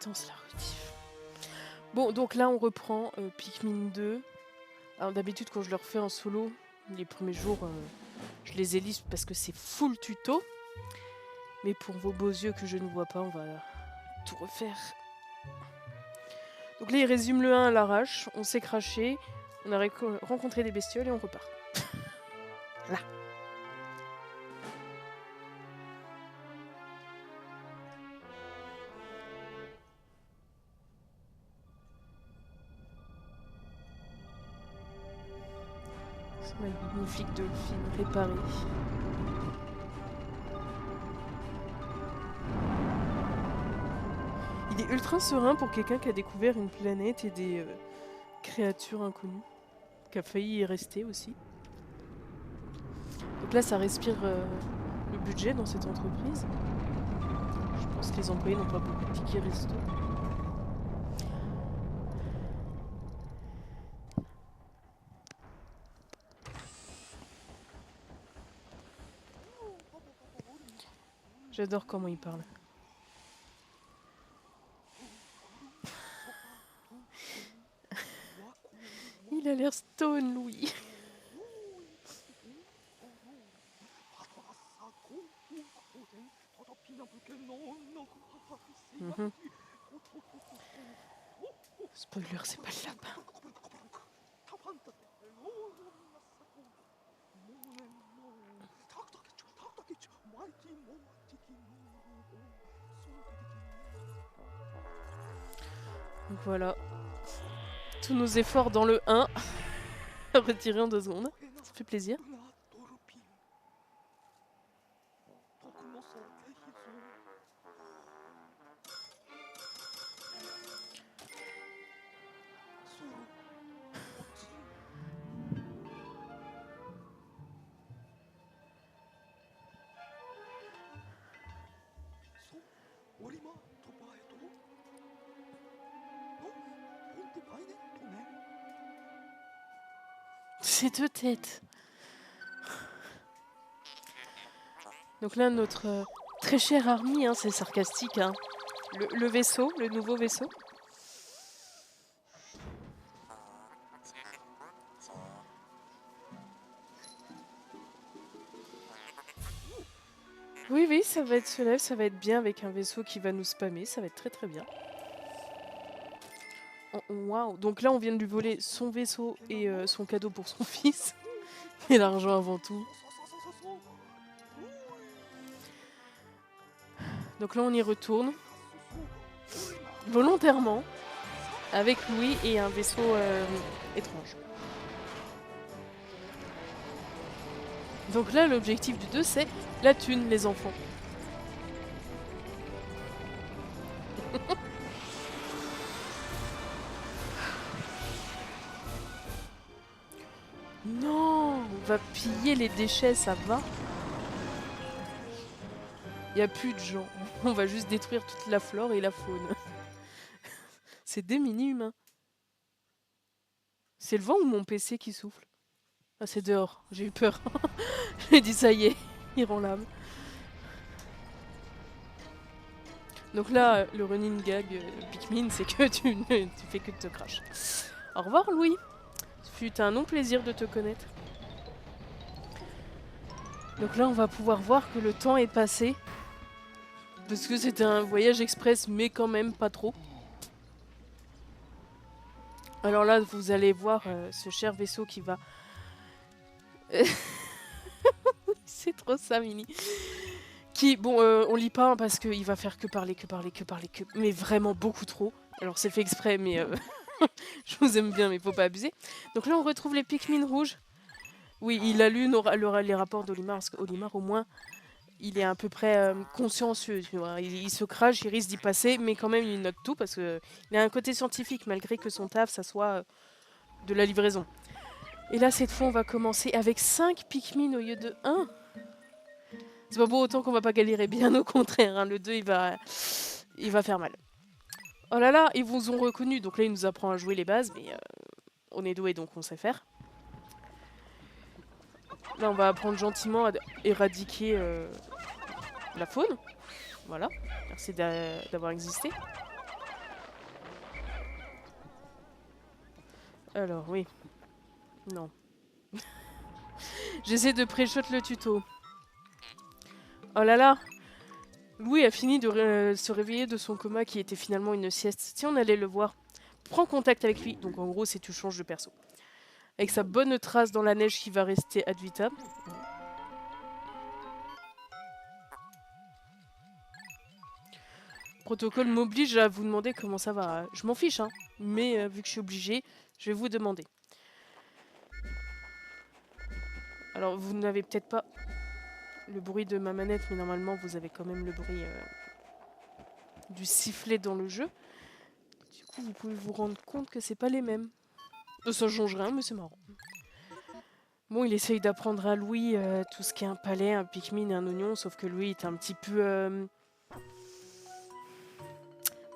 compétences la rediff. Bon, donc là on reprend Pikmin 2. Alors d'habitude quand je le refais en solo, les premiers jours, je les élise parce que c'est full tuto. Mais pour vos beaux yeux que je ne vois pas, on va tout refaire. Donc là il résume le 1 à l'arrache, on s'est craché, on a rencontré des bestioles et on repart. Là. C'est magnifique dolphine réparée. Il est ultra serein pour quelqu'un qui a découvert une planète et des créatures inconnues. Qui a failli y rester aussi. Donc là, ça respire le budget dans cette entreprise. Je pense que les employés n'ont pas beaucoup de tickets resto. J'adore comment il parle. Il a l'air stone, Louis. Mmh. Spoiler, c'est pas le lapin. Donc voilà. Tous nos efforts dans le 1 retirés en 2 secondes. Ça fait plaisir. Ces deux têtes. Donc là, notre très cher Army, hein, c'est sarcastique, hein. Le vaisseau, le nouveau vaisseau. Oui, oui, ça va être cela, ça va être bien avec un vaisseau qui va nous spammer, ça va être très très bien. Waouh! Donc là, on vient de lui voler son vaisseau et son cadeau pour son fils. Et l'argent avant tout. Donc là, on y retourne. Volontairement. Avec Louis et un vaisseau étrange. Donc là, l'objectif du 2, c'est la thune, les enfants. Non, on va piller les déchets, ça va. Il n'y a plus de gens. On va juste détruire toute la flore et la faune. C'est des mini-humains. C'est le vent ou mon PC qui souffle? Ah, c'est dehors. J'ai eu peur. J'ai dit ça y est, il rend l'âme. Donc là, le running gag Pikmin, c'est que tu fais que de te cracher. Au revoir Louis. Ce fut un non-plaisir de te connaître. Donc là, on va pouvoir voir que le temps est passé. Parce que c'était un voyage express, mais quand même pas trop. Alors là, vous allez voir ce cher vaisseau qui va... C'est trop ça, Mini. Qui, bon, on lit pas hein, parce qu'il va faire que parler. Mais vraiment beaucoup trop. Alors c'est fait exprès, mais je vous aime bien, mais faut pas abuser. Donc là, on retrouve les Pikmin rouges. Oui, il a lu les rapports d'Olimar, parce qu'Olimar, au moins, il est à peu près consciencieux, tu vois. Il se crache, il risque d'y passer, mais quand même, il note tout, parce qu'il a un côté scientifique, malgré que son taf, ça soit de la livraison. Et là, cette fois, on va commencer avec 5 Pikmin au lieu de 1. C'est pas pour autant qu'on va pas galérer, bien au contraire. Hein. Le 2, il va faire mal. Oh là là, ils vous ont reconnu, donc là, il nous apprend à jouer les bases, mais on est doué, donc on sait faire. Là, on va apprendre gentiment à éradiquer la faune. Voilà, merci d'avoir existé. Alors, oui. Non. J'essaie de pré-shot le tuto. Oh là là! Louis a fini de se réveiller de son coma qui était finalement une sieste. Si on allait le voir, prends contact avec lui. Donc en gros, c'est tu changes de perso. Avec sa bonne trace dans la neige qui va rester ad vitam. Protocole m'oblige à vous demander comment ça va. Je m'en fiche, hein. Mais vu que je suis obligée, je vais vous demander. Alors, vous n'avez peut-être pas le bruit de ma manette, mais normalement, vous avez quand même le bruit du sifflet dans le jeu. Du coup, vous pouvez vous rendre compte que c'est pas les mêmes. Ça change rien, mais c'est marrant. Bon, il essaye d'apprendre à Louis tout ce qui est un palais, un Pikmin et un oignon, sauf que Louis est un petit peu...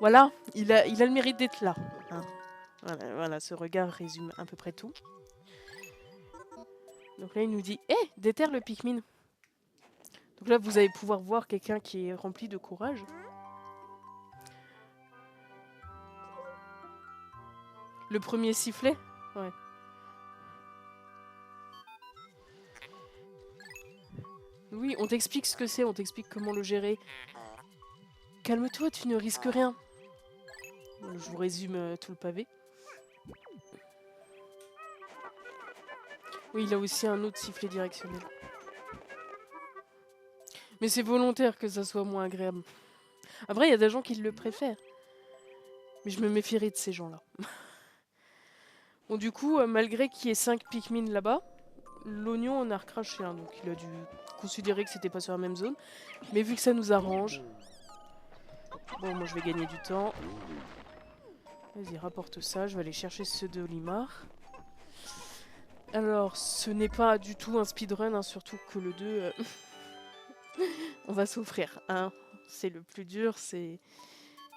Voilà, il a le mérite d'être là. Hein. Voilà, ce regard résume à peu près tout. Donc là, il nous dit « Hé, déterre le Pikmin !» Donc là, vous allez pouvoir voir quelqu'un qui est rempli de courage. Le premier sifflet? Ouais. Oui, on t'explique ce que c'est, on t'explique comment le gérer. Calme-toi, tu ne risques rien. Je vous résume tout le pavé. Oui, il a aussi un autre sifflet directionnel. Mais c'est volontaire que ça soit moins agréable. Après, il y a des gens qui le préfèrent. Mais je me méfierais de ces gens-là. Bon, du coup, malgré qu'il y ait 5 Pikmin là-bas, l'oignon en a recraché un. Donc il a dû considérer que c'était pas sur la même zone. Mais vu que ça nous arrange... Bon, moi je vais gagner du temps. Vas-y, rapporte ça. Je vais aller chercher ceux de Olimar. Alors, ce n'est pas du tout un speedrun, hein, surtout que le 2... on va souffrir. Hein. C'est le plus dur, c'est...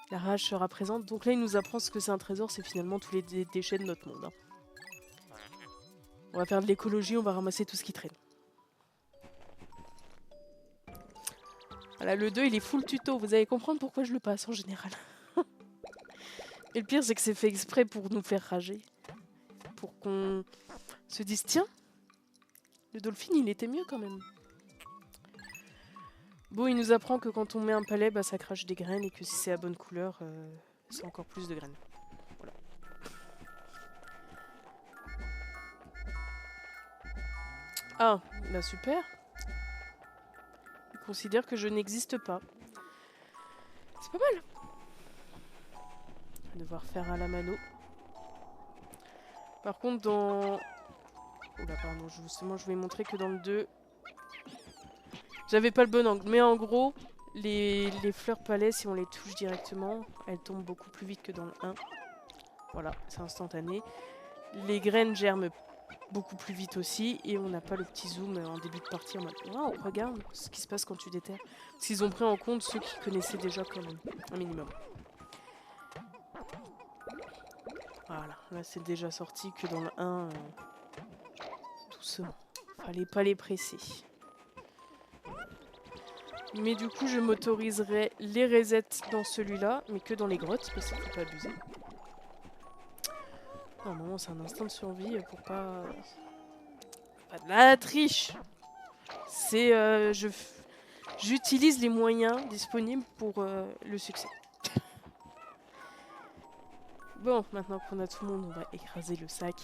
La rage sera présente. Donc là, il nous apprend ce que c'est un trésor, c'est finalement tous les déchets de notre monde. Hein. On va faire de l'écologie, on va ramasser tout ce qui traîne. Voilà, le 2, il est full tuto. Vous allez comprendre pourquoi je le passe en général. Et le pire, c'est que c'est fait exprès pour nous faire rager. Pour qu'on se dise, tiens, le Dolphin, il était mieux quand même. Bon, il nous apprend que quand on met un palais, bah, ça crache des graines et que si c'est à bonne couleur, c'est encore plus de graines. Voilà. Ah, bah super. Il considère que je n'existe pas. C'est pas mal. On va devoir faire à la mano. Par contre, dans... Oula, pardon, justement, je vais montrer que dans le 2... J'avais pas le bon angle, mais en gros, les fleurs palais, si on les touche directement, elles tombent beaucoup plus vite que dans le 1. Voilà, c'est instantané. Les graines germent beaucoup plus vite aussi, et on n'a pas le petit zoom en début de partie en mode « Waouh, regarde ce qui se passe quand tu déterres ». Parce qu'ils ont pris en compte ceux qui connaissaient déjà quand même, un minimum. Voilà, là c'est déjà sorti que dans le 1, doucement. Fallait pas les presser. Mais du coup, je m'autoriserai les resets dans celui-là, mais que dans les grottes, parce qu'il faut pas abuser. Normalement, c'est un instinct de survie pour pas... Pas de la triche. C'est... j'utilise les moyens disponibles pour le succès. Bon, maintenant qu'on a tout le monde, on va écraser le sac.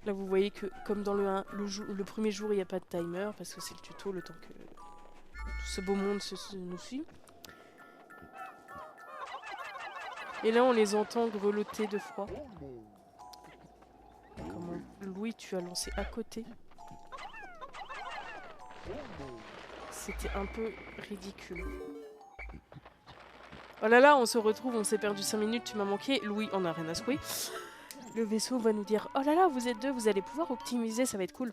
Là, vous voyez que, comme dans le 1, le premier jour, il n'y a pas de timer, parce que c'est le tuto, le temps que tout ce beau monde nous suit. Et là, on les entend grelotter de froid. Comment, Louis, tu as lancé à côté. C'était un peu ridicule. Oh là là, on se retrouve, on s'est perdu 5 minutes, tu m'as manqué. Louis, on a rien à secouer. Le vaisseau va nous dire « Oh là là, vous êtes deux, vous allez pouvoir optimiser, ça va être cool. »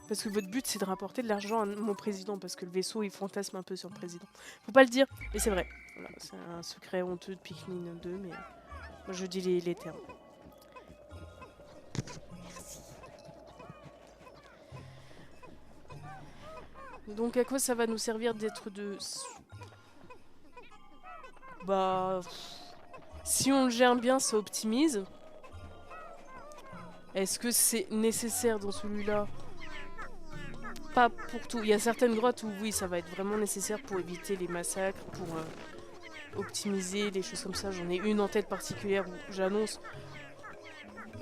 Parce que votre but, c'est de rapporter de l'argent à mon président, parce que le vaisseau, il fantasme un peu sur le président. Faut pas le dire, mais c'est vrai. Voilà, c'est un secret honteux de Pikmin 2, mais moi je dis les termes. Merci. Donc à quoi ça va nous servir d'être de... Bah... Si on le gère bien, ça optimise. Est-ce que c'est nécessaire dans celui-là? Pas pour tout. Il y a certaines grottes où oui, ça va être vraiment nécessaire pour éviter les massacres, pour optimiser les choses comme ça. J'en ai une en tête particulière où j'annonce,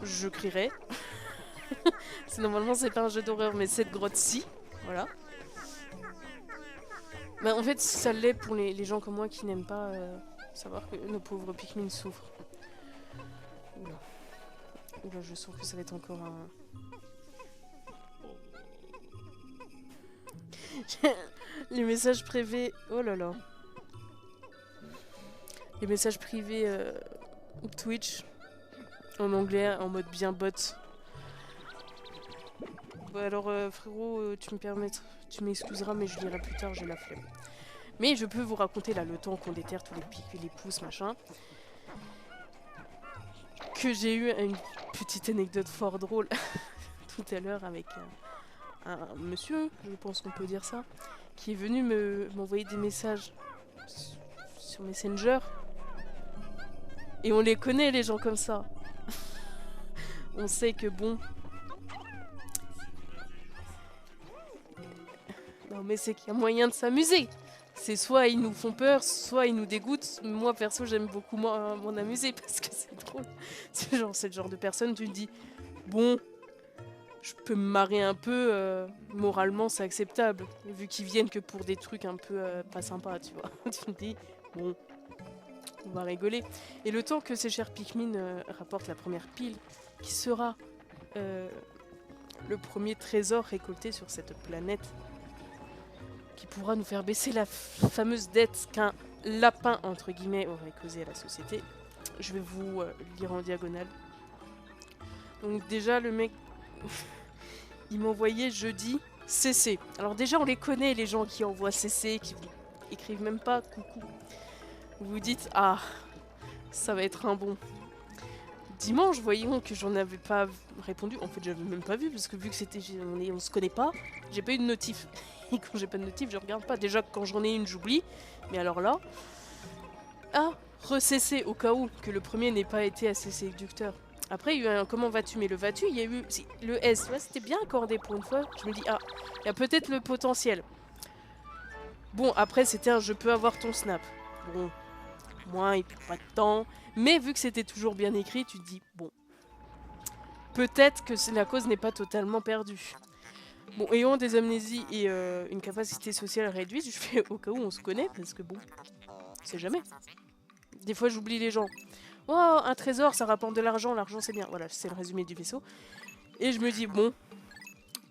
je crierai. Normalement c'est pas un jeu d'horreur, mais cette grotte-ci, voilà. Bah, en fait, ça l'est pour les gens comme moi qui n'aiment pas savoir que nos pauvres Pikmin souffrent. Oula. Oula, je sens que ça va être encore un... Les messages privés... Oh là là. Les messages privés Twitch en anglais, en mode bien bot. Bon, alors frérot, tu m'excuseras, mais je lirai plus tard, j'ai la flemme. Mais je peux vous raconter là le temps qu'on déterre tous les pics et les pouces, machin. Que j'ai eu une petite anecdote fort drôle tout à l'heure avec un monsieur, je pense qu'on peut dire ça, qui est venu m'envoyer des messages sur Messenger. Et on les connaît, les gens comme ça. On sait que bon... Non mais c'est qu'il y a moyen de s'amuser. C'est soit ils nous font peur, soit ils nous dégoûtent. Moi perso j'aime beaucoup m'en amuser parce que c'est drôle. C'est le genre de personne, tu te dis, bon, je peux me marrer un peu, moralement c'est acceptable. Vu qu'ils viennent que pour des trucs un peu pas sympas, tu vois. Tu te dis, bon, on va rigoler. Et le temps que ces chers Pikmin rapportent la première pile, qui sera le premier trésor récolté sur cette planète, qui pourra nous faire baisser la fameuse dette qu'un lapin, entre guillemets, aurait causé à la société. Je vais vous lire en diagonale. Donc déjà, le mec, il m'envoyait jeudi CC. Alors déjà, on les connaît, les gens qui envoient CC, qui écrivent même pas coucou. Vous vous dites, ah, ça va être un bon. Dimanche, voyons que j'en avais pas répondu. En fait, j'avais même pas vu, parce que vu que c'était on se connaît pas, j'ai pas eu de notif. Et quand j'ai pas de notif, je regarde pas. Déjà, quand j'en ai une, j'oublie. Mais alors là... Ah, recesser au cas où que le premier n'ait pas été assez séducteur. Après, il y a eu un comment vas-tu, mais le vas-tu, il y a eu le S. Ouais, c'était bien accordé pour une fois. Je me dis, ah, il y a peut-être le potentiel. Bon, après, c'était un je peux avoir ton snap. Bon, moi, il perd pas de temps. Mais vu que c'était toujours bien écrit, tu te dis, bon, peut-être que la cause n'est pas totalement perdue. Bon, ayant des amnésies et une capacité sociale réduite, je fais au cas où on se connaît, parce que bon, c'est jamais. Des fois, j'oublie les gens. Oh, un trésor, ça rapporte de l'argent c'est bien. Voilà, c'est le résumé du vaisseau. Et je me dis, bon,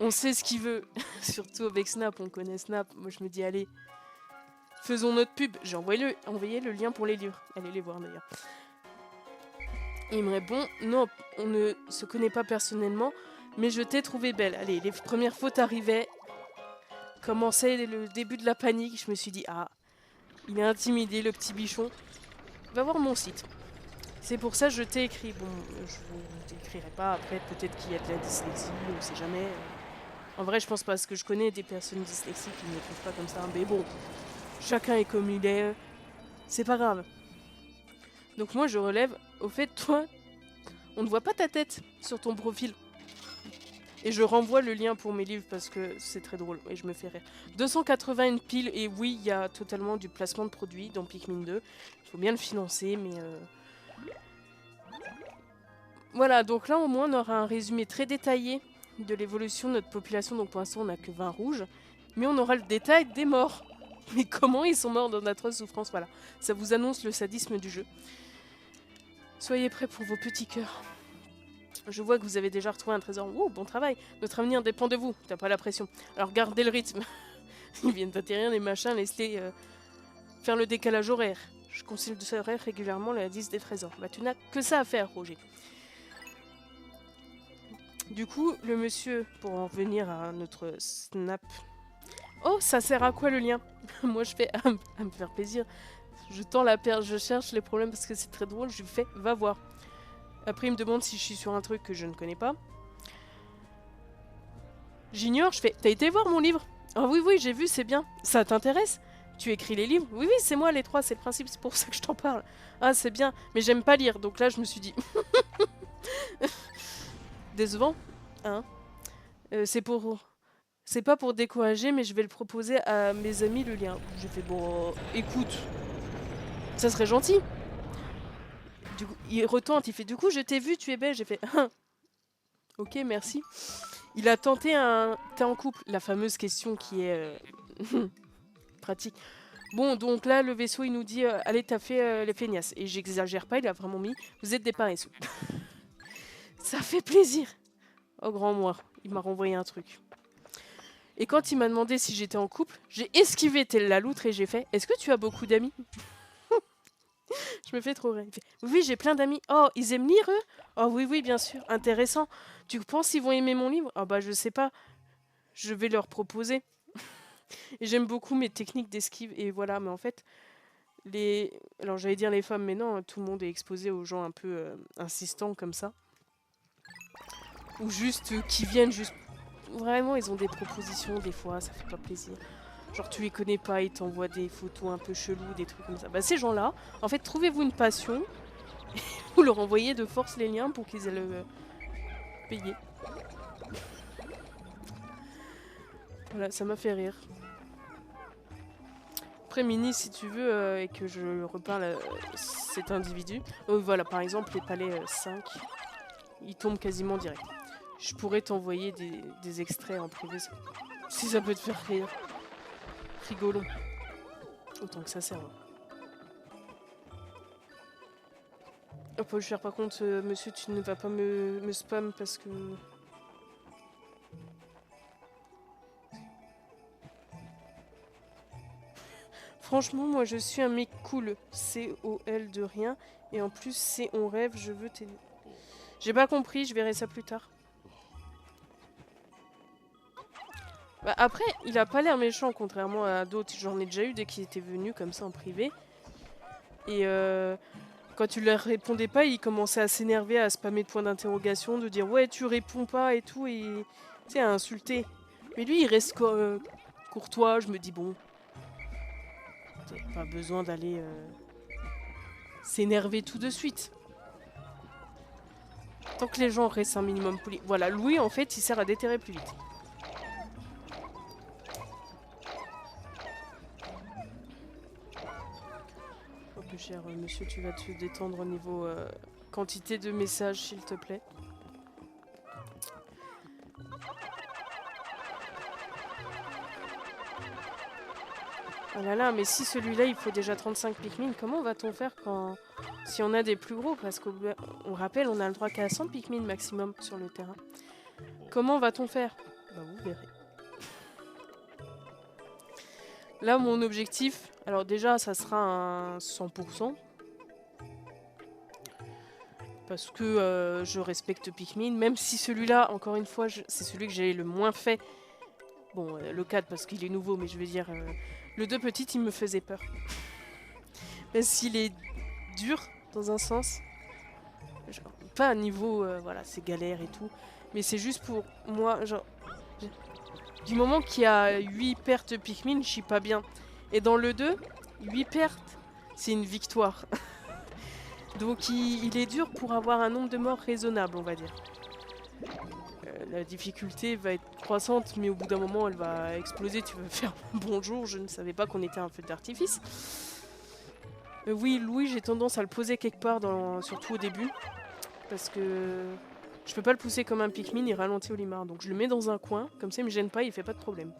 on sait ce qu'il veut. Surtout avec Snap, on connaît Snap. Moi, je me dis, allez, faisons notre pub. J'ai envoyé le lien pour les livres. Allez les voir d'ailleurs. Il me répond, non, on ne se connaît pas personnellement, mais je t'ai trouvé belle. Allez, les premières fautes arrivaient. Commençait le début de la panique. Je me suis dit, ah, il est intimidé, le petit bichon. Va voir mon site. C'est pour ça que je t'ai écrit. Bon, je vous écrirai pas après. Peut-être qu'il y a de la dyslexie, on sait jamais. En vrai, je pense pas, parce que je connais des personnes dyslexiques qui ne me trouvent pas comme ça. Mais bon, chacun est comme il est. C'est pas grave. Donc moi, je relève. Au fait, toi, on ne voit pas ta tête sur ton profil. Et je renvoie le lien pour mes livres parce que c'est très drôle et je me fais rire. 281 piles, et oui, il y a totalement du placement de produits dans Pikmin 2. Il faut bien le financer, mais... Voilà, donc là au moins on aura un résumé très détaillé de l'évolution de notre population. Donc pour l'instant on n'a que 20 rouges, mais on aura le détail des morts. Mais comment ils sont morts dans d'atroces souffrances, voilà. Ça vous annonce le sadisme du jeu. Soyez prêts pour vos petits cœurs. Je vois que vous avez déjà retrouvé un trésor. Oh, bon travail. Notre avenir dépend de vous. T'as pas la pression. Alors gardez le rythme. Ils viennent d'atterrir les machins. Laisse-les faire le décalage horaire. Je consulterai régulièrement la liste des trésors. Bah tu n'as que ça à faire, Roger. Du coup, le monsieur, pour en revenir à notre snap... Oh, ça sert à quoi le lien? Moi je fais à me faire plaisir. Je tends la perche, je cherche les problèmes parce que c'est très drôle. Je lui fais, va voir. Après, il me demande si je suis sur un truc que je ne connais pas. J'ignore, je fais, t'as été voir mon livre? Ah oui, oui, j'ai vu, c'est bien. Ça t'intéresse? Tu écris les livres? Oui, oui, c'est moi les 3, c'est le principe, c'est pour ça que je t'en parle. Ah, c'est bien, mais j'aime pas lire, donc là je me suis dit... Décevant, hein. C'est pour... C'est pas pour décourager, mais je vais le proposer à mes amis le lien. J'ai fait, bon, écoute, ça serait gentil. Du coup, il retente, il fait, du coup, je t'ai vu, tu es belle. J'ai fait, ok, merci. Il a tenté un... T'es en couple? La fameuse question qui est pratique. Bon, donc là, le vaisseau, il nous dit, allez, t'as fait les feignasses. Et j'exagère pas, il a vraiment mis, vous êtes des paresseux. Ça fait plaisir. Oh, grand moi, il m'a renvoyé un truc. Et quand il m'a demandé si j'étais en couple, j'ai esquivé telle la loutre et j'ai fait, est-ce que tu as beaucoup d'amis? Je me fais trop rire. Il fait, oui, j'ai plein d'amis. Oh, ils aiment lire, eux? Oh oui, oui, bien sûr. Intéressant. Tu penses qu'ils vont aimer mon livre? Ah bah, je sais pas. Je vais leur proposer. Et j'aime beaucoup mes techniques d'esquive. Et voilà, mais en fait, les... Alors, j'allais dire les femmes, mais non, tout le monde est exposé aux gens un peu insistants comme ça. Ou juste qui viennent juste... Vraiment, ils ont des propositions, des fois, ça fait pas plaisir. Genre, tu les connais pas, ils t'envoient des photos un peu cheloues, des trucs comme ça. Bah, ces gens-là, en fait, trouvez-vous une passion... Vous leur envoyez de force les liens pour qu'ils aient le payer. Voilà, ça m'a fait rire. Après, Mini, si tu veux, et que je reparle à cet individu. Voilà, par exemple, les palais 5, ils tombent quasiment direct. Je pourrais t'envoyer des extraits en privé si ça peut te faire rire. Rigolo. Autant que ça sert. Oh, Paul Cher, par contre, monsieur, tu ne vas pas me spam parce que... Franchement, moi, je suis un mec cool. C-O-L de rien. Et en plus, c'est on rêve, je veux t'aider. J'ai pas compris, je verrai ça plus tard. Bah, après, il a pas l'air méchant, contrairement à d'autres. J'en ai déjà eu dès qu'il était venu comme ça en privé. Et quand tu leur répondais pas, il commençait à s'énerver, à spammer de points d'interrogation, de dire ouais, tu réponds pas et tout, et tu sais, à insulter. Mais lui, il reste courtois. Je me dis bon, pas besoin d'aller s'énerver tout de suite. Tant que les gens restent un minimum polis. Voilà, Louis, en fait, il sert à déterrer plus vite. Oh, plus cher, monsieur, tu vas te détendre au niveau quantité de messages, s'il te plaît. Oh là là, mais si celui-là, il faut déjà 35 Pikmin, comment va-t-on faire quand... si on a des plus gros? Parce qu'on rappelle, on a le droit qu'à 100 Pikmin maximum sur le terrain. Comment va-t-on faire? Bah, vous verrez. Là, mon objectif, alors déjà, ça sera un 100%. Parce que je respecte Pikmin, même si celui-là, encore une fois, c'est celui que j'ai le moins fait. Bon, le 4 parce qu'il est nouveau, mais je veux dire, le 2 petit, il me faisait peur. Même s'il est dur, dans un sens. Genre, pas à niveau, voilà, c'est galère et tout. Mais c'est juste pour moi, genre... Du moment qu'il y a 8 pertes Pikmin, je suis pas bien. Et dans le 2, 8 pertes, c'est une victoire. Donc il est dur pour avoir un nombre de morts raisonnable, on va dire. La difficulté va être croissante, mais au bout d'un moment, elle va exploser. Tu vas faire bonjour, je ne savais pas qu'on était un feu d'artifice. Oui, Louis, j'ai tendance à le poser quelque part, surtout au début. Parce que je peux pas le pousser comme un Pikmin, il ralentit Olimar. Donc je le mets dans un coin, comme ça il me gêne pas, il fait pas de problème.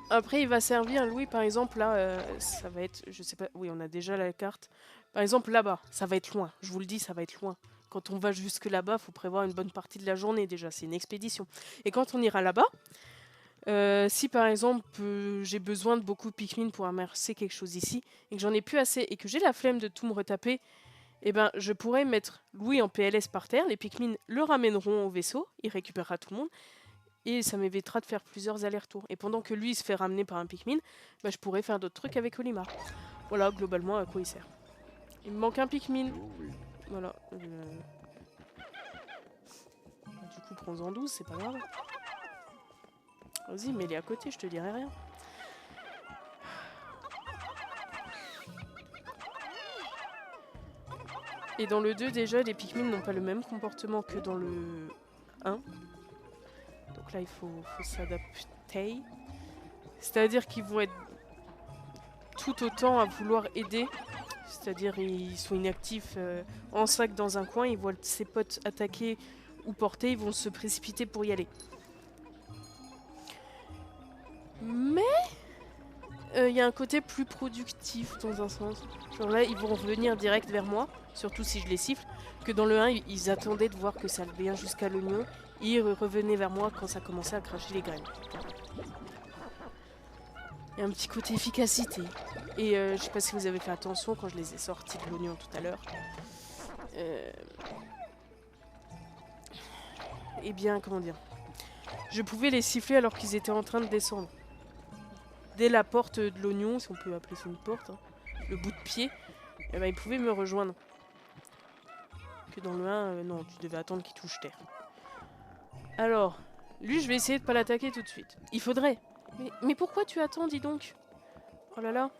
Après, il va servir, Louis, par exemple, là, ça va être, je sais pas, oui, on a déjà la carte. Par exemple, là-bas, ça va être loin, je vous le dis, ça va être loin. Quand on va jusque là-bas, faut prévoir une bonne partie de la journée déjà, c'est une expédition. Et quand on ira là-bas, si par exemple j'ai besoin de beaucoup de Pikmin pour amasser quelque chose ici, et que j'en ai plus assez, et que j'ai la flemme de tout me retaper, eh ben, je pourrais mettre Louis en PLS par terre, les Pikmin le ramèneront au vaisseau, il récupérera tout le monde, et ça m'évitera de faire plusieurs allers-retours. Et pendant que lui il se fait ramener par un Pikmin, bah, je pourrais faire d'autres trucs avec Olimar. Voilà, globalement, à quoi il sert. Il me manque un Pikmin. Voilà. Du coup, prends-en 12, c'est pas grave. Vas-y, mets-les à côté, je te dirai rien. Et dans le 2, déjà, les Pikmin n'ont pas le même comportement que dans le 1. Donc là, il faut s'adapter. C'est-à-dire qu'ils vont être tout autant à vouloir aider. C'est-à-dire ils sont inactifs en sac dans un coin, ils voient ses potes attaquer ou porter, ils vont se précipiter pour y aller. Mais il y a un côté plus productif dans un sens. Genre là, ils vont revenir direct vers moi, surtout si je les siffle, que dans le 1, ils attendaient de voir que ça allait bien jusqu'à l'oignon, et ils revenaient vers moi quand ça commençait à cracher les graines. Il y a un petit côté efficacité. Et je sais pas si vous avez fait attention quand je les ai sortis de l'oignon tout à l'heure. Eh bien, comment dire, je pouvais les siffler alors qu'ils étaient en train de descendre. Dès la porte de l'oignon, si on peut appeler ça une porte, hein, le bout de pied, eh ben, ils pouvaient me rejoindre. Que dans le 1, non, tu devais attendre qu'il touche terre. Alors, lui, je vais essayer de pas l'attaquer tout de suite. Il faudrait. Mais pourquoi tu attends, dis donc? Oh là là.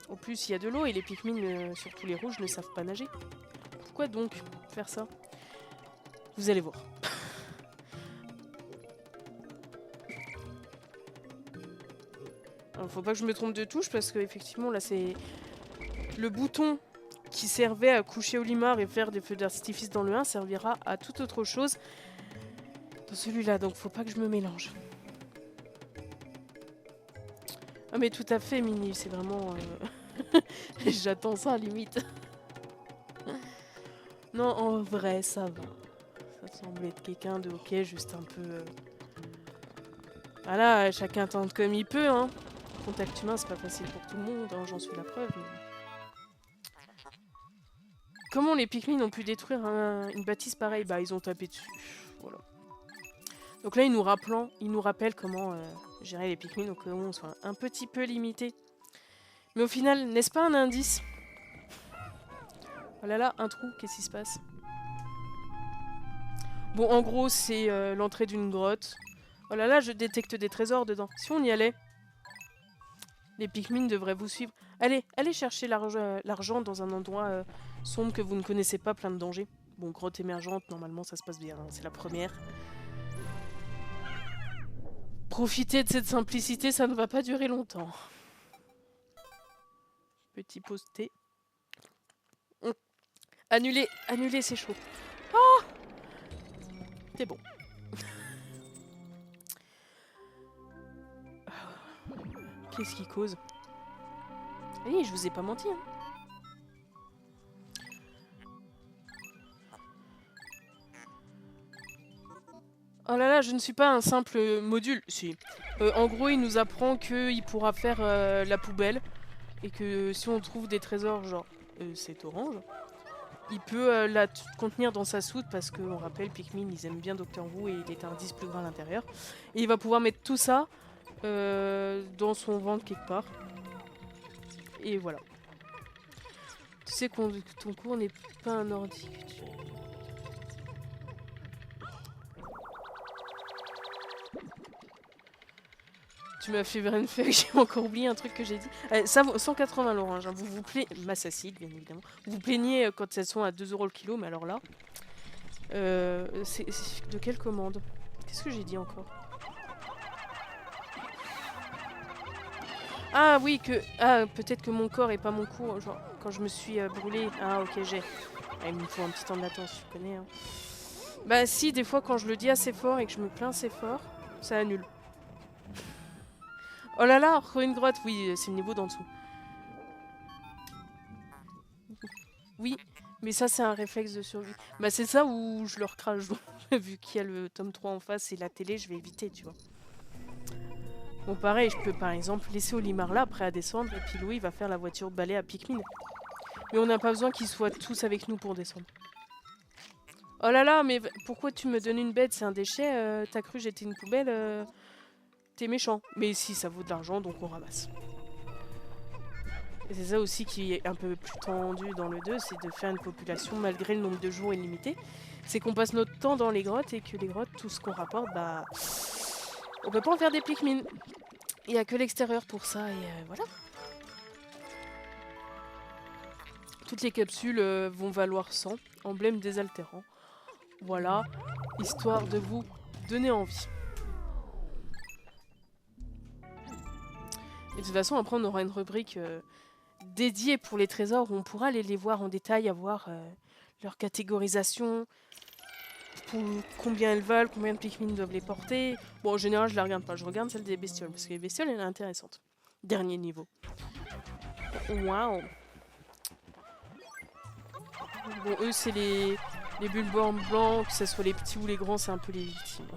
En plus, il y a de l'eau et les Pikmin, surtout les rouges, ne savent pas nager. Pourquoi donc faire ça? Vous allez voir. Alors, faut pas que je me trompe de touche parce que effectivement là c'est le bouton qui servait à coucher Olimar et faire des feux d'artifice dans le 1 servira à toute autre chose dans celui-là, donc faut pas que je me mélange. Ah mais tout à fait Mini, c'est vraiment... J'attends ça limite. Non, en vrai ça va. Ça semble être quelqu'un de ok, juste un peu... Voilà, chacun tente comme il peut, hein. Contact humain, c'est pas facile pour tout le monde, hein, j'en suis la preuve. Mais... Comment les Pikmin ont pu détruire une bâtisse pareille? Bah, ils ont tapé dessus. Voilà. Donc là, il nous rappelle comment gérer les Pikmin au cas où on soit un petit peu limité. Mais au final, n'est-ce pas un indice? Oh là là, un trou, qu'est-ce qui se passe? Bon, en gros, c'est l'entrée d'une grotte. Oh là là, je détecte des trésors dedans. Si on y allait, les Pikmin devraient vous suivre. Allez chercher l'argent dans un endroit sombre que vous ne connaissez pas, plein de dangers. Bon, grotte émergente, normalement ça se passe bien, hein, c'est la première. Profitez de cette simplicité, ça ne va pas durer longtemps. Petit posté. Annulé, c'est chaud. Oh, c'est bon. Qu'est-ce qui cause? Eh, je vous ai pas menti, hein. Oh là là, je ne suis pas un simple module. Si. En gros, il nous apprend qu'il pourra faire la poubelle. Et que si on trouve des trésors, genre c'est orange, il peut la contenir dans sa soute parce qu'on rappelle, Pikmin, ils aiment bien Docteur Wu et il est un 10 plus grand à l'intérieur. Et il va pouvoir mettre tout ça dans son ventre quelque part. Et voilà. Tu sais que ton cours n'est pas un ordi. Tu m'as fait brain fuck, j'ai encore oublié un truc que j'ai dit. Ça vaut 180 l'orange, hein. Vous plaignez... Massacide, bien évidemment. Vous vous plaignez quand elles sont à 2 € le kilo, mais alors là... c'est de quelle commande? Qu'est-ce que j'ai dit encore? Ah oui, que... Ah, peut-être que mon corps est pas mon cours, genre quand je me suis brûlée. Ah ok, j'ai... Ah, il me faut un petit temps de latence, tu connais, hein. Bah si, des fois quand je le dis assez fort et que je me plains assez fort, ça annule. Oh là là, une grotte, oui, c'est le niveau d'en dessous. Oui, mais ça c'est un réflexe de survie. Bah c'est ça où je leur crache. Vu qu'il y a le tome 3 en face et la télé, je vais éviter, tu vois. Bon pareil, je peux par exemple laisser Olimar là, prêt à descendre, et puis Louis va faire la voiture balai à Pikmin. Mais on n'a pas besoin qu'ils soient tous avec nous pour descendre. Oh là là, mais pourquoi tu me donnes une bête? C'est un déchet, t'as cru j'étais une poubelle, t'es méchant. Mais si, ça vaut de l'argent, donc on ramasse. Et c'est ça aussi qui est un peu plus tendu dans le 2, c'est de faire une population malgré le nombre de jours illimité. C'est qu'on passe notre temps dans les grottes et que les grottes, tout ce qu'on rapporte, bah... on peut pas en faire des Pikmin. Il n'y a que l'extérieur pour ça et voilà. Toutes les capsules vont valoir 100. Emblème désaltérant. Voilà, histoire de vous donner envie. Et de toute façon, après, on aura une rubrique dédiée pour les trésors où on pourra aller les voir en détail, avoir leur catégorisation, pour combien elles valent, combien de Pikmin doivent les porter. Bon, en général, je la regarde pas. Je regarde celle des bestioles, parce que les bestioles, elle est intéressante. Dernier niveau. Waouh. Bon, eux, c'est les bulbornes blancs, que ce soit les petits ou les grands, c'est un peu les victimes.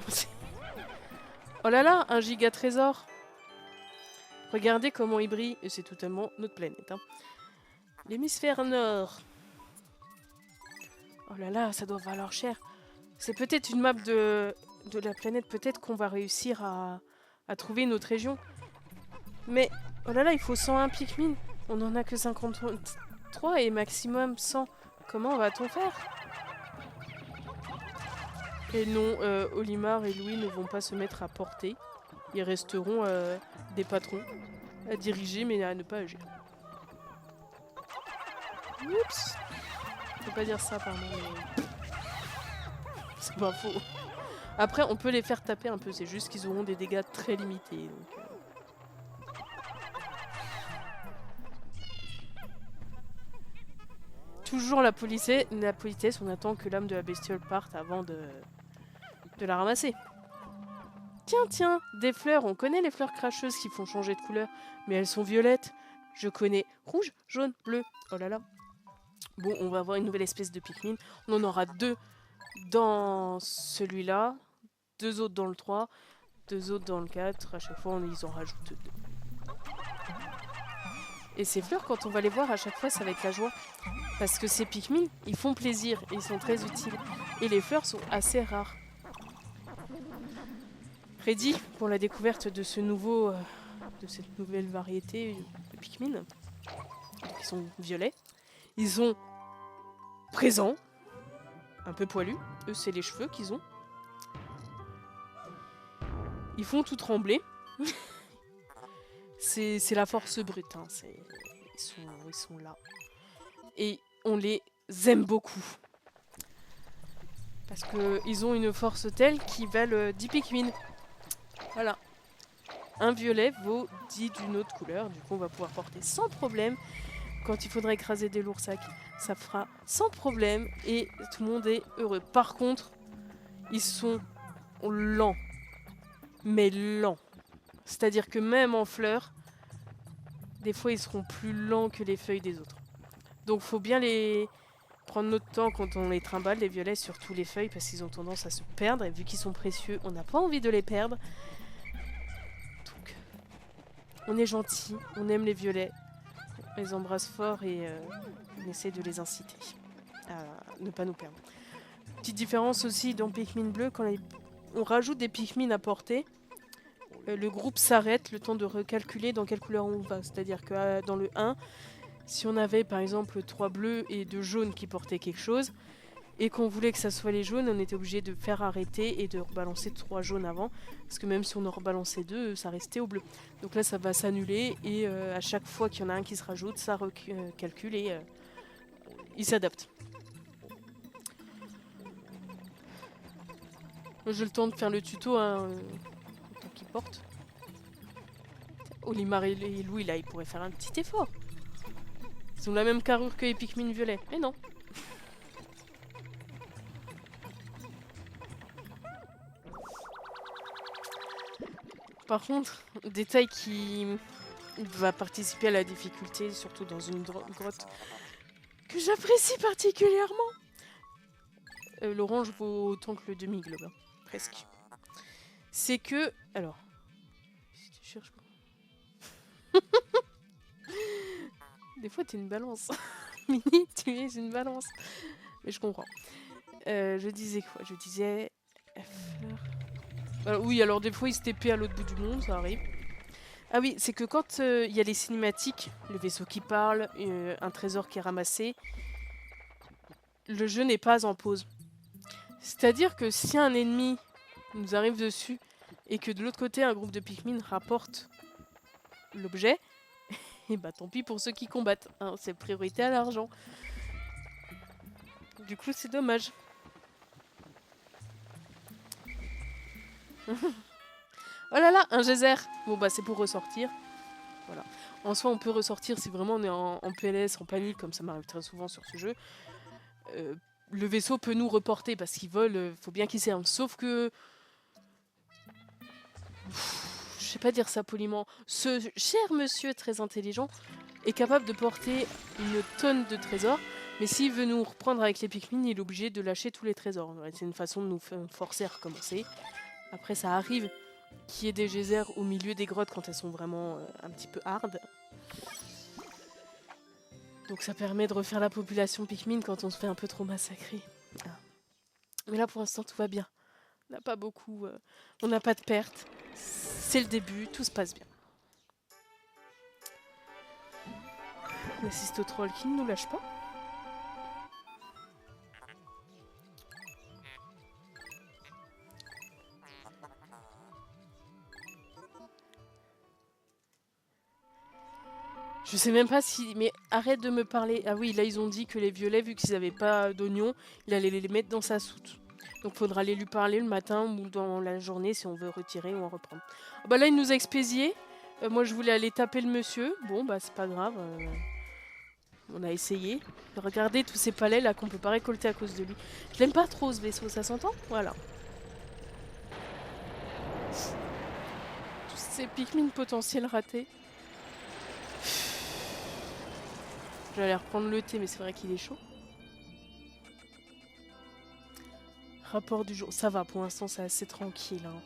Oh là là, un giga trésor. Regardez comment il brille, et c'est totalement notre planète. Hein. L'hémisphère nord. Oh là là, ça doit valoir cher. C'est peut-être une map de la planète, peut-être qu'on va réussir à trouver une autre région. Mais, oh là là, il faut 101 Pikmin. On en a que 53 et maximum 100. Comment va-t-on faire? Et non, Olimar et Louis ne vont pas se mettre à porter. Ils resteront des patrons à diriger mais à ne pas agir. Oups! Faut pas dire ça, pardon. Mais... c'est pas faux. Après, on peut les faire taper un peu, c'est juste qu'ils auront des dégâts très limités. Donc, toujours la politesse, on attend que l'âme de la bestiole parte avant de la ramasser. Tiens, tiens, des fleurs, on connaît les fleurs cracheuses qui font changer de couleur, mais elles sont violettes. Je connais rouge, jaune, bleu. Oh là là. Bon, on va avoir une nouvelle espèce de Pikmin. On en aura 2 dans celui-là, 2 autres dans le 3, 2 autres dans le 4. À chaque fois, ils en rajoutent 2. Et ces fleurs, quand on va les voir, à chaque fois, ça va être la joie. Parce que ces Pikmin, ils font plaisir et ils sont très utiles. Et les fleurs sont assez rares. Ready pour la découverte de ce nouveau, de cette nouvelle variété de Pikmin. Ils sont violets. Ils sont présents, un peu poilus. Eux, c'est les cheveux qu'ils ont. Ils font tout trembler. C'est la force brute. Hein. Ils sont là. Et on les aime beaucoup. Parce qu'ils ont une force telle qu'ils valent 10 Pikmin. Voilà. Un violet vaut 10 d'une autre couleur. Du coup, on va pouvoir porter sans problème. Quand il faudra écraser des lourds sacs, ça fera sans problème. Et tout le monde est heureux. Par contre, ils sont lents. Mais lents. C'est-à-dire que même en fleurs, des fois, ils seront plus lents que les feuilles des autres. Donc, faut bien prendre notre temps quand on les trimballe, les violets, surtout les feuilles, parce qu'ils ont tendance à se perdre. Et vu qu'ils sont précieux, on n'a pas envie de les perdre. Donc, on est gentil, on aime les violets. On les embrasse fort et on essaie de les inciter à ne pas nous perdre. Petite différence aussi dans Pikmin bleu, quand on rajoute des Pikmin à porter, le groupe s'arrête le temps de recalculer dans quelle couleur on va. C'est-à-dire que dans le 1, si on avait par exemple 3 bleus et 2 jaunes qui portaient quelque chose, et qu'on voulait que ça soit les jaunes, on était obligé de faire arrêter et de rebalancer 3 jaunes avant. Parce que même si on en rebalançait 2, ça restait au bleu. Donc là, ça va s'annuler et à chaque fois qu'il y en a un qui se rajoute, ça recalcule et il s'adapte. J'ai le temps de faire le tuto, hein, le temps qu'il porte. Olimar et Louis, là, ils pourraient faire un petit effort. Ils ont la même carrure que les Pikmin violets. Mais non. Par contre, détail qui va participer à la difficulté, surtout dans une grotte que j'apprécie particulièrement. L'orange vaut autant que le demi-globe, hein. Presque. C'est que... alors... si tu cherches... des fois, t'es une balance. Mini, tu es une balance. Mais je comprends. Je disais quoi? Je disais... oui, alors des fois, il se TP à l'autre bout du monde, ça arrive. Ah oui, c'est que quand il y a les cinématiques, le vaisseau qui parle, un trésor qui est ramassé, le jeu n'est pas en pause. C'est-à-dire que si un ennemi nous arrive dessus et que de l'autre côté un groupe de Pikmin rapporte l'objet, et bah tant pis pour ceux qui combattent, hein, c'est priorité à l'argent. Du coup c'est dommage. Oh là là, un geyser. Bon bah c'est pour ressortir. Voilà. En soi on peut ressortir si vraiment on est en PLS, en panique, comme ça m'arrive très souvent sur ce jeu. Le vaisseau peut nous reporter parce qu'il vole, faut bien qu'il serve. Sauf que... Je sais pas dire ça poliment. Ce cher monsieur très intelligent est capable de porter une tonne de trésors. Mais s'il veut nous reprendre avec les Pikmin, il est obligé de lâcher tous les trésors. C'est une façon de nous forcer à recommencer. Après ça arrive qu'il y ait des geysers au milieu des grottes quand elles sont vraiment un petit peu hard. Donc ça permet de refaire la population Pikmin quand on se fait un peu trop massacrer. Ah. Mais là pour l'instant tout va bien. On n'a pas beaucoup... on n'a pas de pertes. C'est le début, tout se passe bien. On assiste au troll qui ne nous lâche pas. Je sais même pas si... Mais arrête de me parler. Ah oui, là ils ont dit que les violets, vu qu'ils n'avaient pas d'oignons, il allait les mettre dans sa soute. Donc faudra aller lui parler le matin ou dans la journée si on veut retirer ou en reprendre. Ah bah là il nous a expédié. Moi je voulais aller taper le monsieur. Bon bah c'est pas grave. On a essayé. Regardez tous ces palais là qu'on peut pas récolter à cause de lui. Je l'aime pas trop ce vaisseau, ça s'entend? Voilà. Tous ces Pikmin potentiels ratés. Je vais aller reprendre le thé, mais c'est vrai qu'il est chaud. Rapport du jour. Ça va, pour l'instant, c'est assez tranquille. Hein.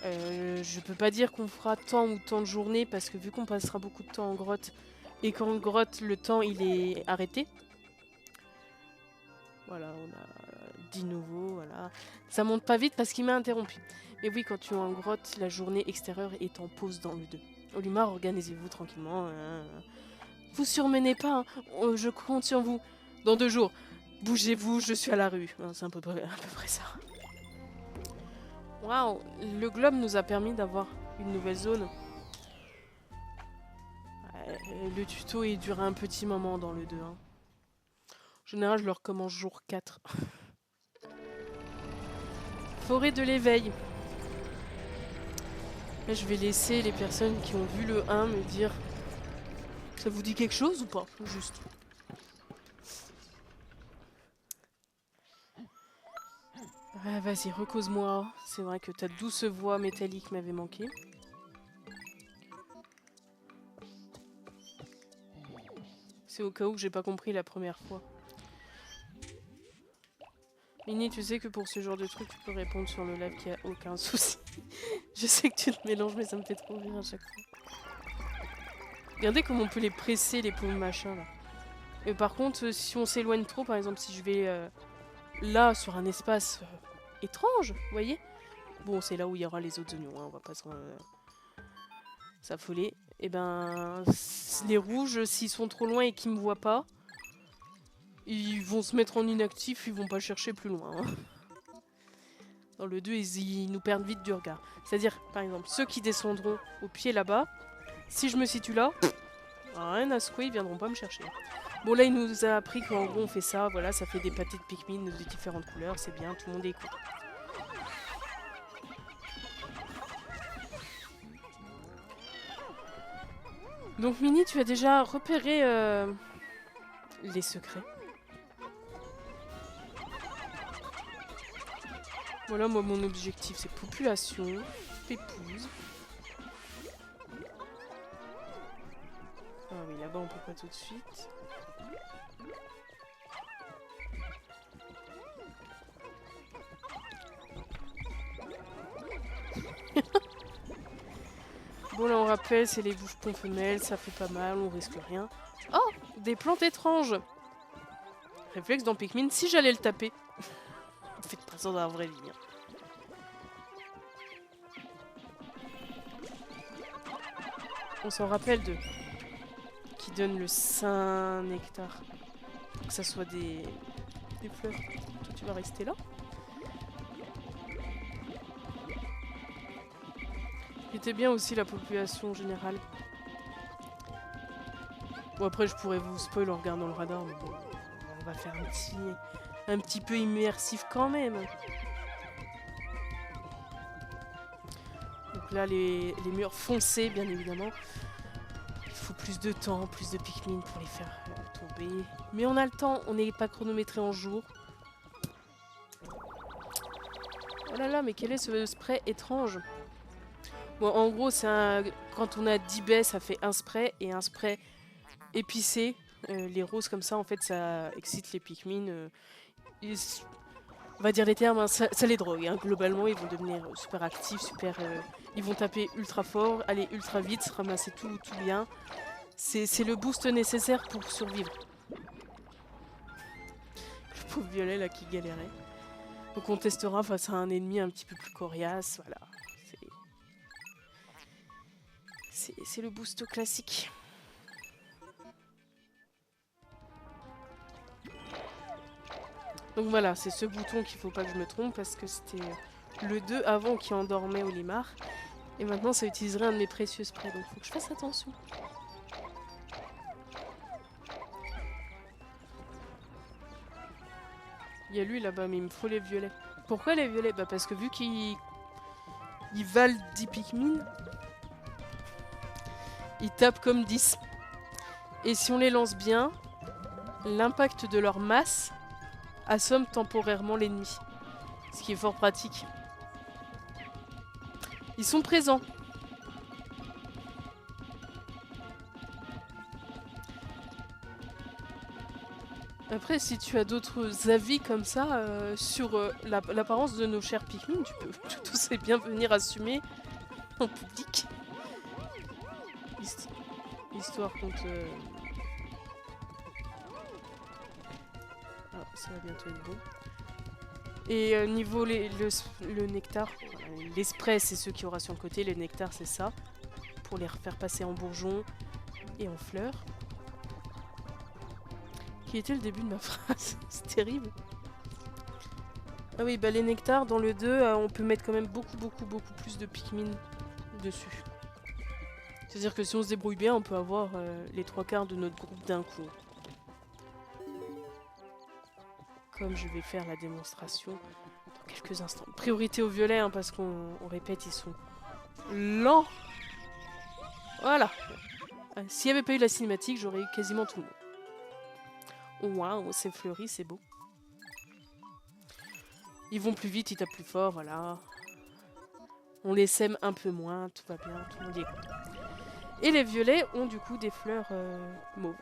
Je peux pas dire qu'on fera tant ou tant de journées, parce que vu qu'on passera beaucoup de temps en grotte, et qu'en grotte, le temps, il est arrêté. Voilà, on a 10 nouveaux, voilà. Ça monte pas vite parce qu'il m'a interrompu. Mais oui, quand tu es en grotte, la journée extérieure est en pause dans le 2. Olimar, organisez-vous tranquillement. Vous surmenez pas, hein. Je compte sur vous. Dans 2 jours, bougez-vous, je suis à la rue. C'est à peu près ça. Waouh, le globe nous a permis d'avoir une nouvelle zone. Le tuto il dure un petit moment dans le 2. Hein. En général, je le recommence jour 4. Forêt de l'éveil. Là, je vais laisser les personnes qui ont vu le 1 me dire... Ça vous dit quelque chose ou pas? Juste. Ah, vas-y, recose-moi. C'est vrai que ta douce voix métallique m'avait manqué. C'est au cas où j'ai pas compris la première fois. Mini, tu sais que pour ce genre de truc, tu peux répondre sur le live qu'il n'y a aucun souci. Je sais que tu te mélanges, mais ça me fait trop rire à chaque fois. Regardez comment on peut les presser, les pauvres machins, là. Et par contre, si on s'éloigne trop, par exemple, si je vais là, sur un espace étrange, vous voyez? Bon, c'est là où il y aura les autres oignons, hein, on va pas s'affoler. Et ben, les rouges, s'ils sont trop loin et qu'ils me voient pas, ils vont se mettre en inactif, ils vont pas chercher plus loin. Hein. Dans le 2, ils nous perdent vite du regard. C'est-à-dire, par exemple, ceux qui descendront au pied là-bas, si je me situe là, rien à secouer, ils viendront pas me chercher. Bon, là, il nous a appris qu'en gros, on fait ça, voilà, ça fait des pâtés de Pikmin de différentes couleurs, c'est bien, tout le monde est content. Donc, Mini, tu as déjà repéré les secrets. Voilà, moi, mon objectif, c'est population, pépouze. Ah oui, là-bas, on peut pas tout de suite. Bon, là, on rappelle, c'est les bouffetons femelles, ça fait pas mal, on risque rien. Oh, des plantes étranges. Réflexe dans Pikmin, si j'allais le taper. Faites pas ça dans la vraie vie. Hein. On s'en rappelle de... qui donne le saint nectar. Que ça soit des fleurs. Toi, tu vas rester là. C'était bien aussi la population générale. Bon après je pourrais vous spoil en regardant le radar, mais bon, on va faire un petit peu immersif quand même. Donc là les murs foncés bien évidemment. Il faut plus de temps, plus de Pikmin pour les faire tomber. Mais on a le temps, on n'est pas chronométré en jours. Oh là là, mais quel est ce spray étrange? Bon, en gros, quand on a 10 baies, ça fait un spray. Et un spray épicé, les roses comme ça, en fait, ça excite les Pikmin. On va dire les termes, hein, ça les drogue. Hein. Globalement, ils vont devenir super actifs, ils vont taper ultra fort, aller ultra vite, ramasser tout bien. C'est le boost nécessaire pour survivre. Le pauvre violet là qui galérait. Donc on testera face à un ennemi un petit peu plus coriace, voilà. C'est le boost classique. Donc voilà, c'est ce bouton qu'il faut pas que je me trompe parce que c'était le 2 avant qui endormait Olimar. Et maintenant ça utiliserait un de mes précieux sprays, donc faut que je fasse attention. Il y a lui là-bas, mais il me faut les violets. Pourquoi les violets? Bah parce que vu qu'ils valent 10 Pikmin, ils tapent comme 10. Et si on les lance bien, l'impact de leur masse assomme temporairement l'ennemi. Ce qui est fort pratique. Ils sont présents. Après, si tu as d'autres avis comme ça sur l'apparence de nos chers Pikmin, tu peux tout aussi bien venir assumer en public. Histoire qu'on te... Ah, ça va bientôt être bon. Et niveau le nectar, les sprays c'est ceux qui aura sur le côté, le nectar c'est ça. Pour les refaire passer en bourgeons et en fleurs. Qui était le début de ma phrase? C'est terrible. Ah oui, bah les nectars dans le 2, on peut mettre quand même beaucoup plus de Pikmin dessus. C'est-à-dire que si on se débrouille bien, on peut avoir les 3/4 de notre groupe d'un coup. Comme je vais faire la démonstration dans quelques instants. Priorité aux violets, hein, parce qu'on répète, ils sont lents. Voilà. S'il n'y avait pas eu la cinématique, j'aurais eu quasiment tout le monde. Waouh, c'est fleuri, c'est beau. Ils vont plus vite, ils tapent plus fort, voilà. On les sème un peu moins, tout va bien, tout le monde est content. Et les violets ont du coup des fleurs mauves.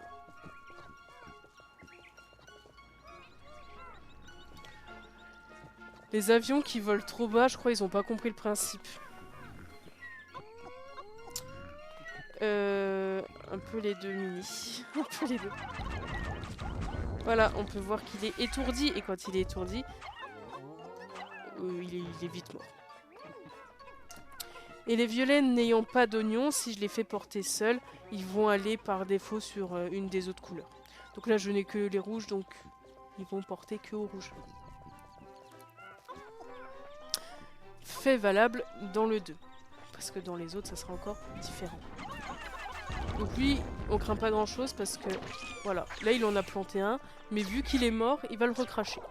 Les avions qui volent trop bas, je crois ils ont pas compris le principe. Un peu les deux mini. Un peu les deux. Voilà, on peut voir qu'il est étourdi. Et quand il est étourdi, il est vite mort. Et les violets n'ayant pas d'oignons, si je les fais porter seuls, ils vont aller par défaut sur une des autres couleurs. Donc là je n'ai que les rouges, donc ils vont porter que au rouge. Fait valable dans le 2. Parce que dans les autres ça sera encore différent. Donc lui, on craint pas grand chose parce que, voilà, là il en a planté un, mais vu qu'il est mort, il va le recracher.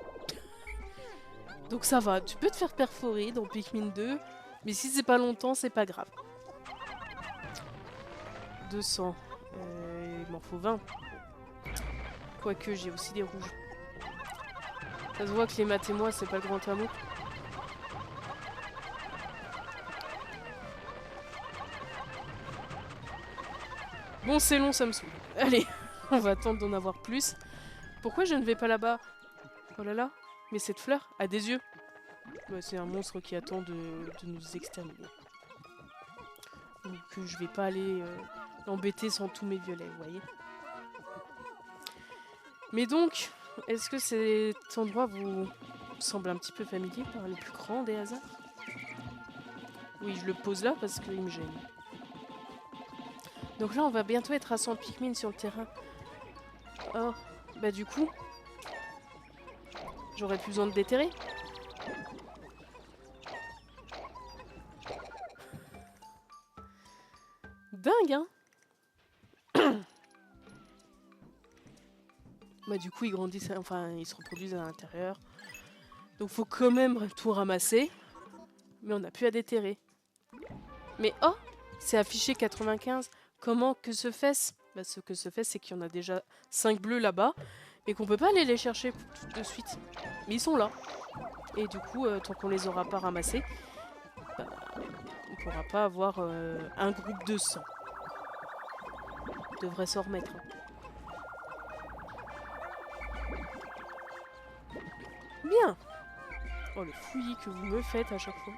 Donc ça va, tu peux te faire perforer dans Pikmin 2, mais si c'est pas longtemps, c'est pas grave. 200, il m'en faut 20. Quoique j'ai aussi des rouges. Ça se voit que les maths et moi, c'est pas le grand amour. Bon, c'est long, ça me saoule. Allez, on va attendre d'en avoir plus. Pourquoi je ne vais pas là-bas? Oh là là, mais cette fleur a des yeux. Ouais, c'est un monstre qui attend de nous exterminer. Donc je vais pas aller l'embêter sans tous mes violets, vous voyez. Mais donc, est-ce que cet endroit vous semble un petit peu familier par le plus grand des hasards? Oui, je le pose là parce qu'il me gêne. Donc là, on va bientôt être à 100 Pikmin sur le terrain. Oh, bah du coup, j'aurais plus besoin de déterrer. dingue, hein. Bah du coup ils grandissent, enfin ils se reproduisent à l'intérieur. Donc faut quand même tout ramasser. Mais on n'a plus à déterrer. Mais oh, c'est affiché 95. Comment que se fait-ce? Bah ce que se fait c'est qu'il y en a déjà 5 bleus là-bas. Mais qu'on peut pas aller les chercher tout de suite. Mais ils sont là. Et du coup, tant qu'on les aura pas ramassés, bah, on pourra pas avoir un groupe de 100. On devrait s'en remettre. Bien. Oh le fouillis que vous me faites à chaque fois.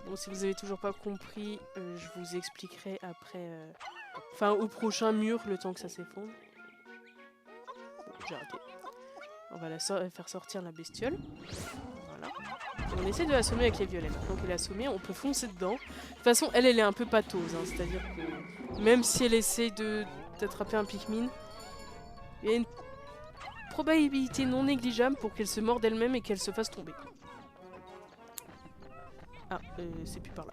Bon, si vous avez toujours pas compris, je vous expliquerai après... Enfin, au prochain mur, le temps que ça s'effondre. Bon, j'ai raté. On va faire sortir la bestiole. Voilà. On essaie de l'assommer avec les violets. Maintenant qu'elle est assommée, on peut foncer dedans. De toute façon, elle est un peu patose. Hein, c'est-à-dire que même si elle essaie d'attraper un Pikmin, il y a une probabilité non négligeable pour qu'elle se morde elle-même et qu'elle se fasse tomber. Ah, c'est plus par là.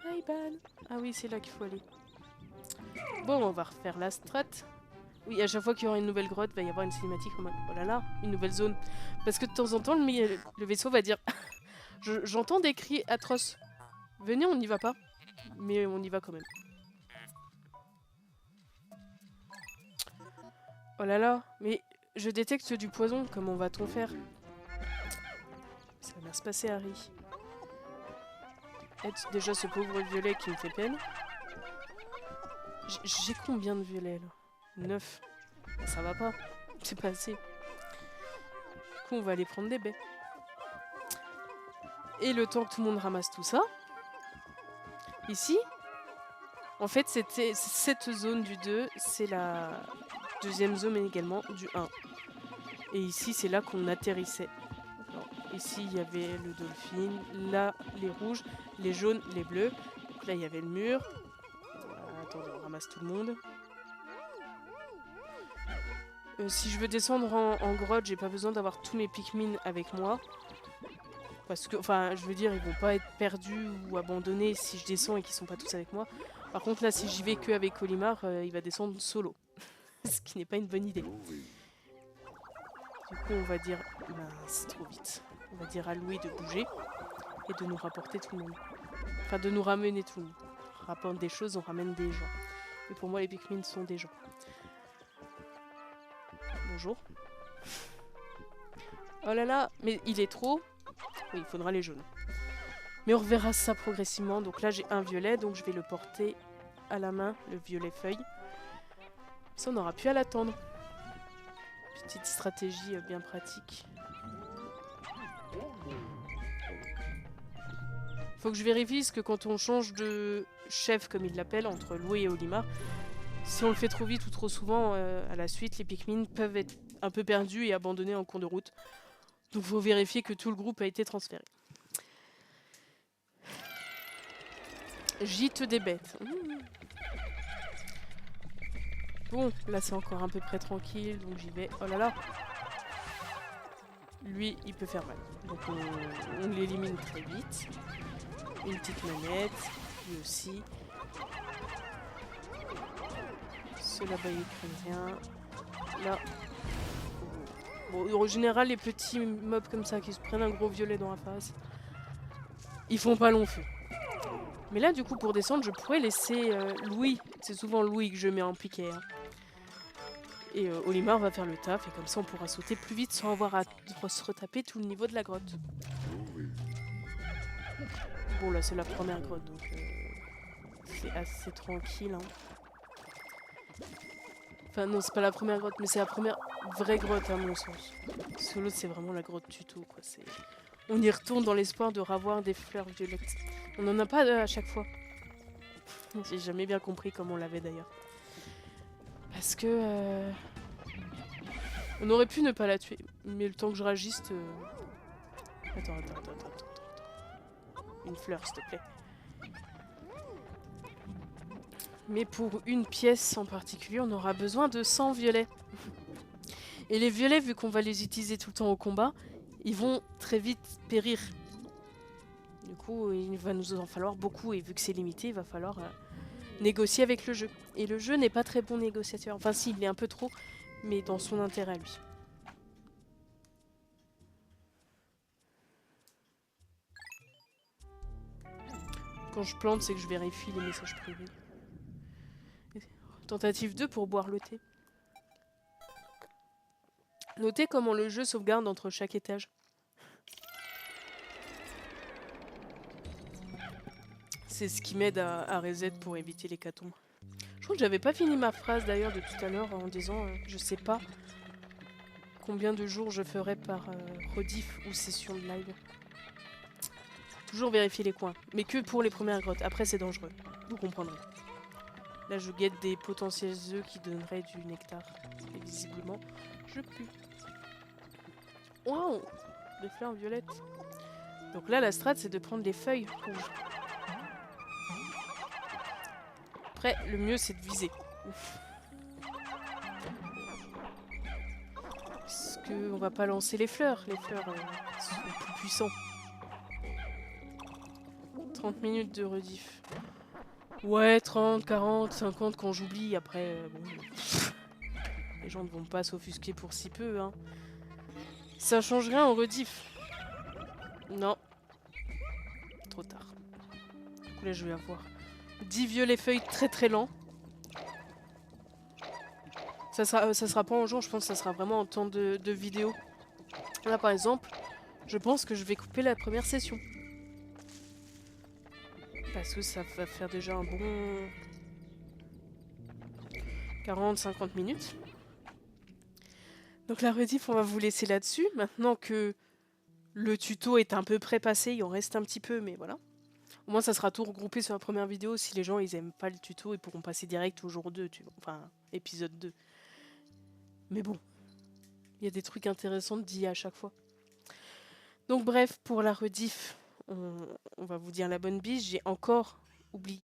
Bye bye. Ah oui, c'est là qu'il faut aller. Bon, on va refaire la strat. Oui, à chaque fois qu'il y aura une nouvelle grotte, il va y avoir une cinématique en mode oh là là, une nouvelle zone. Parce que de temps en temps, le vaisseau va dire j'entends des cris atroces. Venez, on n'y va pas. Mais on y va quand même. Oh là là, mais je détecte du poison, comment va-t-on faire? Ça va bien se passer, Harry. Aide déjà ce pauvre violet qui me fait peine. J'ai combien de violets là? 9. Ça va pas, c'est pas assez. Du coup, on va aller prendre des baies. Et le temps que tout le monde ramasse tout ça, ici, en fait, c'était cette zone du 2, c'est la deuxième zone également du 1. Et ici, c'est là qu'on atterrissait. Alors, ici, il y avait le dolphin, là, les rouges, les jaunes, les bleus. Là, il y avait le mur. Attendez, on ramasse tout le monde. Si je veux descendre en grotte, j'ai pas besoin d'avoir tous mes Pikmin avec moi. Parce que, enfin, je veux dire, ils vont pas être perdus ou abandonnés si je descends et qu'ils sont pas tous avec moi. Par contre, là, si j'y vais que avec Olimar, il va descendre solo. Ce qui n'est pas une bonne idée. Du coup, on va dire... Mince, trop vite. On va dire à Louis de bouger et de nous rapporter tout le monde. Enfin, de nous ramener tout le monde. On rapporte des choses, on ramène des gens. Et pour moi, les Pikmin sont des gens. Bonjour. Oh là là, mais il est trop. Oui, il faudra les jaunes. Mais on reverra ça progressivement. Donc là, j'ai un violet, donc je vais le porter à la main, le violet feuille. Ça, on n'aura plus à l'attendre. Petite stratégie bien pratique. Faut que je vérifie, parce que quand on change de chef, comme il l'appelle, entre Louis et Olimar, si on le fait trop vite ou trop souvent, à la suite, les Pikmin peuvent être un peu perdus et abandonnés en cours de route. Donc faut vérifier que tout le groupe a été transféré. Gîte des bêtes. Bon, là c'est encore à peu près tranquille, donc j'y vais. Oh là là. Lui, il peut faire mal. Donc on l'élimine très vite. Une petite manette, lui aussi. Ceux là-bas ils prennent rien. Là. Bon, en général, les petits mobs comme ça qui se prennent un gros violet dans la face, ils font pas long feu. Mais là, du coup, pour descendre, je pourrais laisser Louis. C'est souvent Louis que je mets en piquet. Hein. Et Olimar va faire le taf, et comme ça, on pourra sauter plus vite sans avoir à se retaper tout le niveau de la grotte. Bon, là, c'est la première grotte, donc c'est assez tranquille. Hein. Enfin, non, c'est pas la première grotte, mais c'est la première vraie grotte, à mon sens. Parce que l'autre, c'est vraiment la grotte tuto, quoi. On y retourne dans l'espoir de revoir des fleurs violettes. On n'en a pas à chaque fois. J'ai jamais bien compris comment on l'avait d'ailleurs. Parce que... on aurait pu ne pas la tuer. Mais le temps que je réagisse... Attends. Une fleur, s'il te plaît. Mais pour une pièce en particulier, on aura besoin de 100 violets. Et les violets, vu qu'on va les utiliser tout le temps au combat, ils vont très vite périr. Du coup, il va nous en falloir beaucoup, et vu que c'est limité, il va falloir négocier avec le jeu. Et le jeu n'est pas très bon négociateur. Enfin si, il est un peu trop, mais dans son intérêt à lui. Quand je plante, c'est que je vérifie les messages privés. Tentative 2 pour boire le thé. Notez comment le jeu sauvegarde entre chaque étage. C'est ce qui m'aide à reset pour éviter l'hécatombe. Je crois que j'avais pas fini ma phrase d'ailleurs de tout à l'heure en disant je sais pas combien de jours je ferai par rediff ou session de live. Toujours vérifier les coins, mais que pour les premières grottes. Après c'est dangereux, vous comprendrez. Là je guette des potentiels œufs qui donneraient du nectar. Et visiblement, je pue. Waouh, des fleurs violettes. Donc là la strat c'est de prendre les feuilles rouges. Après le mieux c'est de viser. Parce qu'on va pas lancer les fleurs sont plus puissants. 30 minutes de rediff. Ouais, 30, 40, 50 quand j'oublie, après, bon... Les gens ne vont pas s'offusquer pour si peu, hein. Ça change rien en rediff. Non. Trop tard. Du coup là je vais avoir 10 violets feuilles très très lents. Ça sera pas en jour, je pense que ça sera vraiment en temps de vidéo. Là par exemple, je pense que je vais couper la première session. Parce que ça va faire déjà un bon 40-50 minutes. Donc la rediff, on va vous laisser là-dessus. Maintenant que le tuto est un peu près passé, il en reste un petit peu, mais voilà. Au moins ça sera tout regroupé sur la première vidéo. Si les gens ils aiment pas le tuto, ils pourront passer direct au jour 2, tu vois. Enfin, épisode 2. Mais bon, il y a des trucs intéressants dit à chaque fois. Donc bref, pour la rediff, on va vous dire la bonne bise. J'ai encore oublié